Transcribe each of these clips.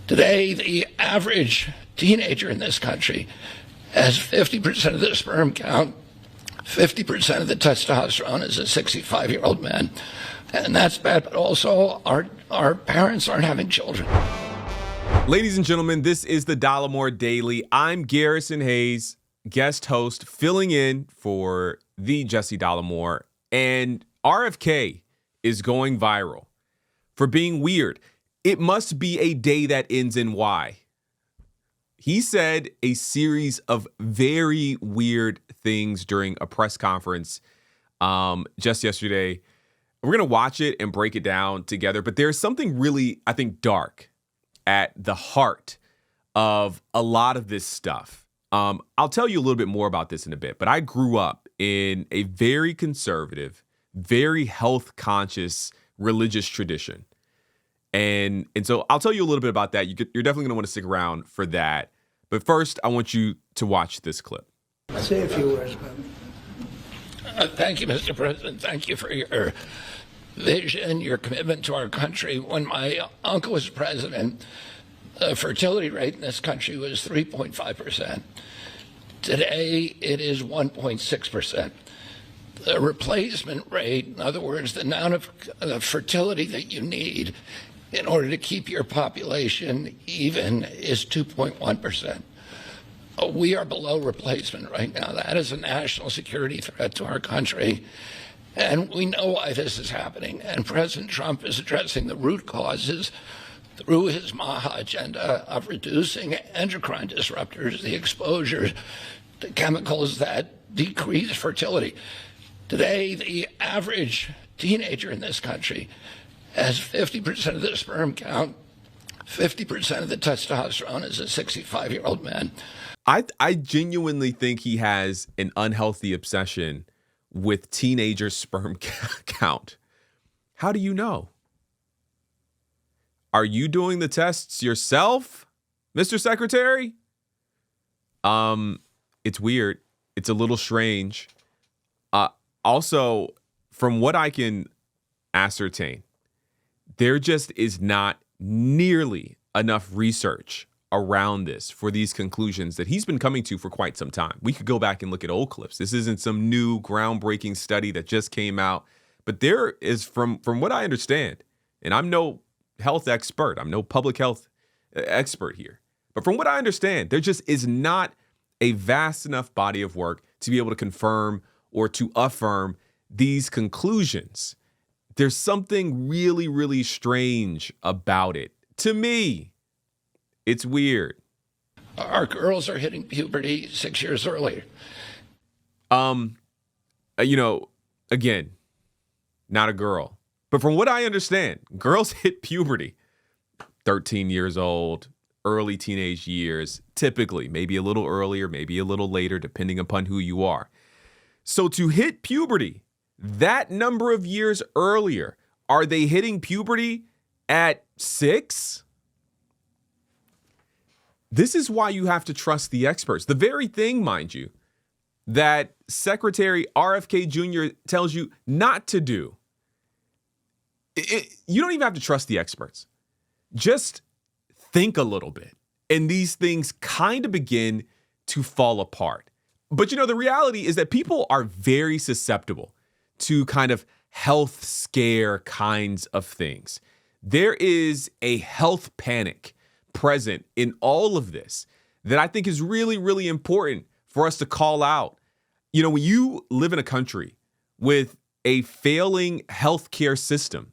Today, the average teenager in this country has 50% of the sperm count, 50% of the testosterone as a 65-year-old man. And that's bad, but also our parents aren't having children. Ladies and gentlemen, this is the Dollemore Daily. I'm Garrison Hayes, guest host, filling in for the Jesse Dollemore. And RFK is going viral for being weird. It must be a day that ends in Y. He said a series of very weird things during a press conference just yesterday. We're going to watch it and break it down together, but there's something really, I think, dark at the heart of a lot of this stuff. I'll tell you a little bit more about this in a bit, but I grew up in a very conservative, very health-conscious religious tradition. And so I'll tell you a little bit about that. You're definitely going to want to stick around for that. But first, I want you to watch this clip. Say a few words, Thank you, Mr. President. Thank you for your vision, your commitment to our country. When my uncle was president, the fertility rate in this country was 3.5%. Today, it is 1.6%. The replacement rate, in other words, the amount of fertility that you need in order to keep your population even, is 2.1%. We are below replacement right now. That is a national security threat to our country. And we know why this is happening. And President Trump is addressing the root causes through his MAHA agenda of reducing endocrine disruptors, the exposure to chemicals that decrease fertility. Today, the average teenager in this country has 50% of the sperm count, 50% of the testosterone as a 65-year-old man. I genuinely think he has an unhealthy obsession with teenager sperm count. How do you know? Are you doing the tests yourself, Mr. Secretary? It's weird. It's a little strange. Also, from what I can ascertain, there just is not nearly enough research around this for these conclusions that he's been coming to for quite some time. We could go back and look at old clips. This isn't some new groundbreaking study that just came out, but there is, from what I understand, and I'm no health expert, I'm no public health expert here, but from what I understand, there just is not a vast enough body of work to be able to confirm or to affirm these conclusions. There's something really, really strange about it. To me, it's weird. Our girls are hitting puberty 6 years earlier. Again, not a girl. But from what I understand, girls hit puberty 13 years old, early teenage years, typically, maybe a little earlier, maybe a little later, depending upon who you are. So to hit puberty that number of years earlier, are they hitting puberty at 6? This is why you have to trust the experts. The very thing, mind you, that Secretary RFK Jr. tells you not to do. You don't even have to trust the experts. Just think a little bit, and these things kind of begin to fall apart. But the reality is that people are very susceptible to kind of health scare kinds of things. There is a health panic present in all of this that I think is really, really important for us to call out. When you live in a country with a failing healthcare system,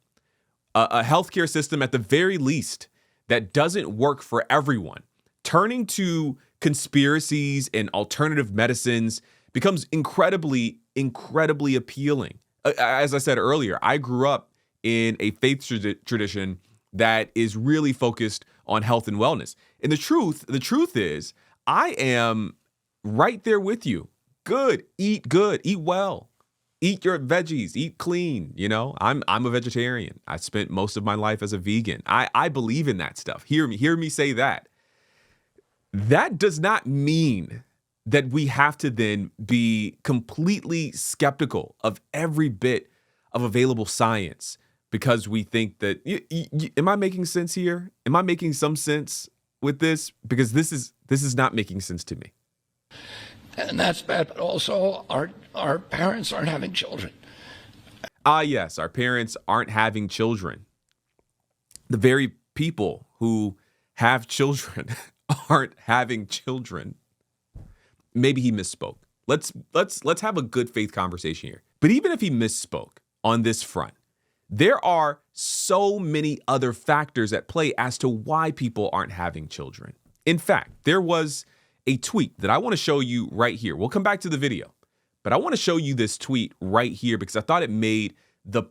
a healthcare system at the very least that doesn't work for everyone, turning to conspiracies and alternative medicines becomes incredibly, incredibly appealing. As I said earlier, I grew up in a faith tradition that is really focused on health and wellness. And the truth is, I am right there with you. Good, eat well, eat your veggies, eat clean. I'm a vegetarian. I spent most of my life as a vegan. I believe in that stuff. Hear me say that. That does not mean that we have to then be completely skeptical of every bit of available science because we think that, am I making sense here? Am I making some sense with this? Because this is not making sense to me. And that's bad, but also our parents aren't having children. Yes, our parents aren't having children. The very people who have children aren't having children. Maybe he misspoke. Let's have a good faith conversation here. But even if he misspoke on this front, there are so many other factors at play as to why people aren't having children. In fact, there was a tweet that I want to show you right here. We'll come back to the video, but I want to show you this tweet right here because I thought it made the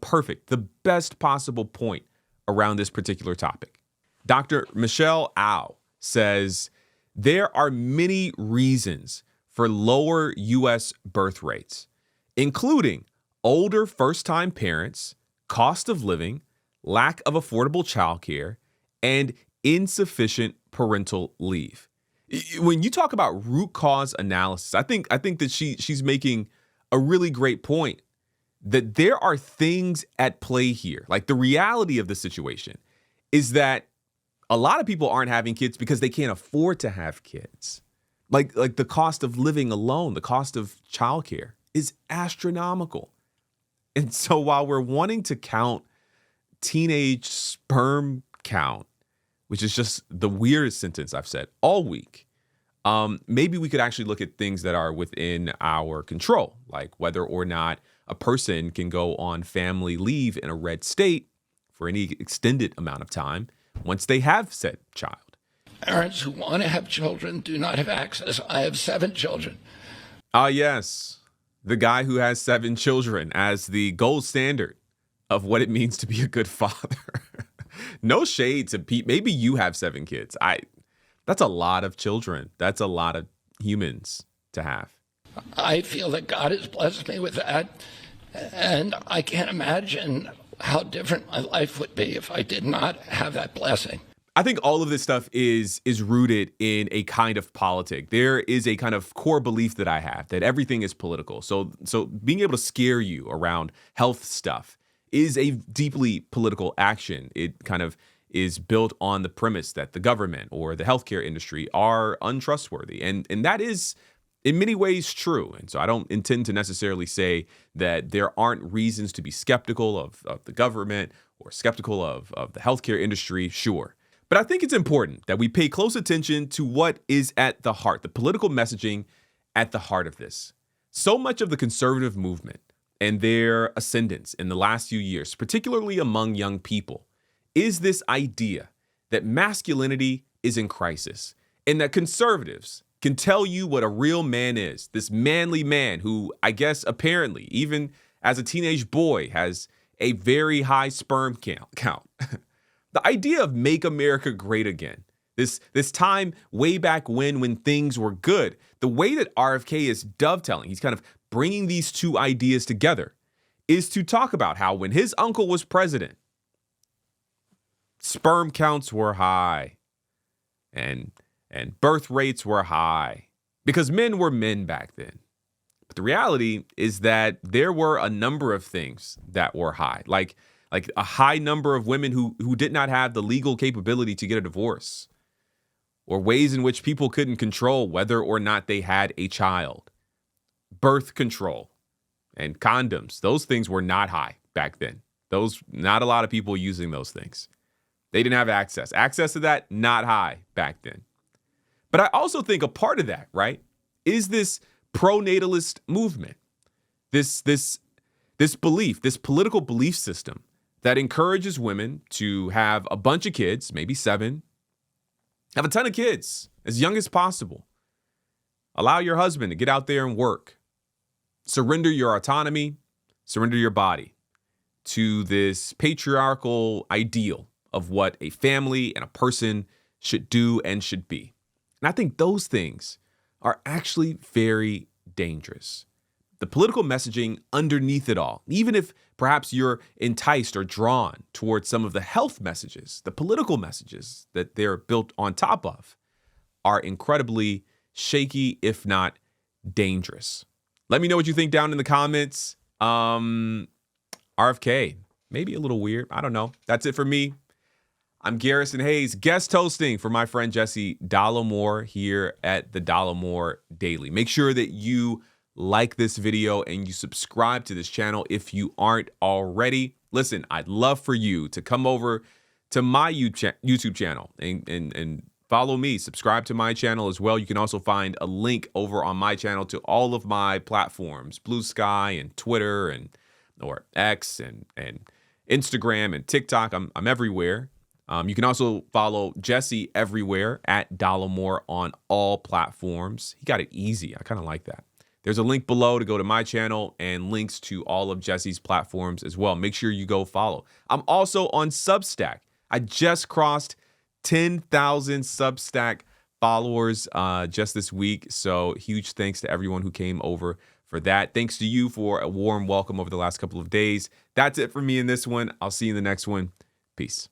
best possible point around this particular topic. Dr. Michelle Au says, there are many reasons for lower U.S. birth rates, including older first-time parents, cost of living, lack of affordable childcare, and insufficient parental leave. When you talk about root cause analysis, I think that she's making a really great point that there are things at play here. Like the reality of the situation is that a lot of people aren't having kids because they can't afford to have kids. Like the cost of living alone, the cost of childcare is astronomical. And so while we're wanting to count teenage sperm count, which is just the weirdest sentence I've said all week, maybe we could actually look at things that are within our control, like whether or not a person can go on family leave in a red state for any extended amount of time once they have said child. Parents who want to have children do not have access. I have 7 children. Yes. The guy who has 7 children as the gold standard of what it means to be a good father. No shade to Pete. Maybe you have 7 kids. That's a lot of children. That's a lot of humans to have. I feel that God has blessed me with that. And I can't imagine how different my life would be if I did not have that blessing. I think all of this stuff is rooted in a kind of politic. There is a kind of core belief that I have that everything is political. So being able to scare you around health stuff is a deeply political action. It kind of is built on the premise that the government or the healthcare industry are untrustworthy. And that is in many ways true. And so I don't intend to necessarily say that there aren't reasons to be skeptical of the government or skeptical of the healthcare industry. Sure. But I think it's important that we pay close attention to what is at the heart, the political messaging at the heart of this. So much of the conservative movement and their ascendance in the last few years, particularly among young people, is this idea that masculinity is in crisis and that conservatives can tell you what a real man is. This manly man who, I guess, apparently, even as a teenage boy, has a very high sperm count. The idea of make America great again, this time way back when things were good, the way that RFK is dovetailing, he's kind of bringing these two ideas together, is to talk about how when his uncle was president, sperm counts were high and birth rates were high because men were men back then. But the reality is that there were a number of things that were high, like a high number of women who did not have the legal capability to get a divorce, or ways in which people couldn't control whether or not they had a child. Birth control and condoms, those things were not high back then. Not a lot of people using those things. They didn't have access. Access to that, not high back then. But I also think a part of that, right, is this pro-natalist movement, this belief, this political belief system that encourages women to have a bunch of kids, maybe 7, have a ton of kids as young as possible. Allow your husband to get out there and work. Surrender your autonomy, surrender your body to this patriarchal ideal of what a family and a person should do and should be. And I think those things are actually very dangerous. The political messaging underneath it all, even if perhaps you're enticed or drawn towards some of the health messages, the political messages that they're built on top of are incredibly shaky, if not dangerous. Let me know what you think down in the comments. RFK, maybe a little weird. I don't know. That's it for me. I'm Garrison Hayes, guest hosting for my friend Jesse Dollemore here at the Dollemore Daily. Make sure that you like this video and you subscribe to this channel if you aren't already. Listen, I'd love for you to come over to my YouTube channel and follow me. Subscribe to my channel as well. You can also find a link over on my channel to all of my platforms, Blue Sky and Twitter or X and Instagram and TikTok. I'm everywhere. You can also follow Jesse everywhere at Dollemore on all platforms. He got it easy. I kind of like that. There's a link below to go to my channel and links to all of Jesse's platforms as well. Make sure you go follow. I'm also on Substack. I just crossed 10,000 Substack followers just this week. So huge thanks to everyone who came over for that. Thanks to you for a warm welcome over the last couple of days. That's it for me in this one. I'll see you in the next one. Peace.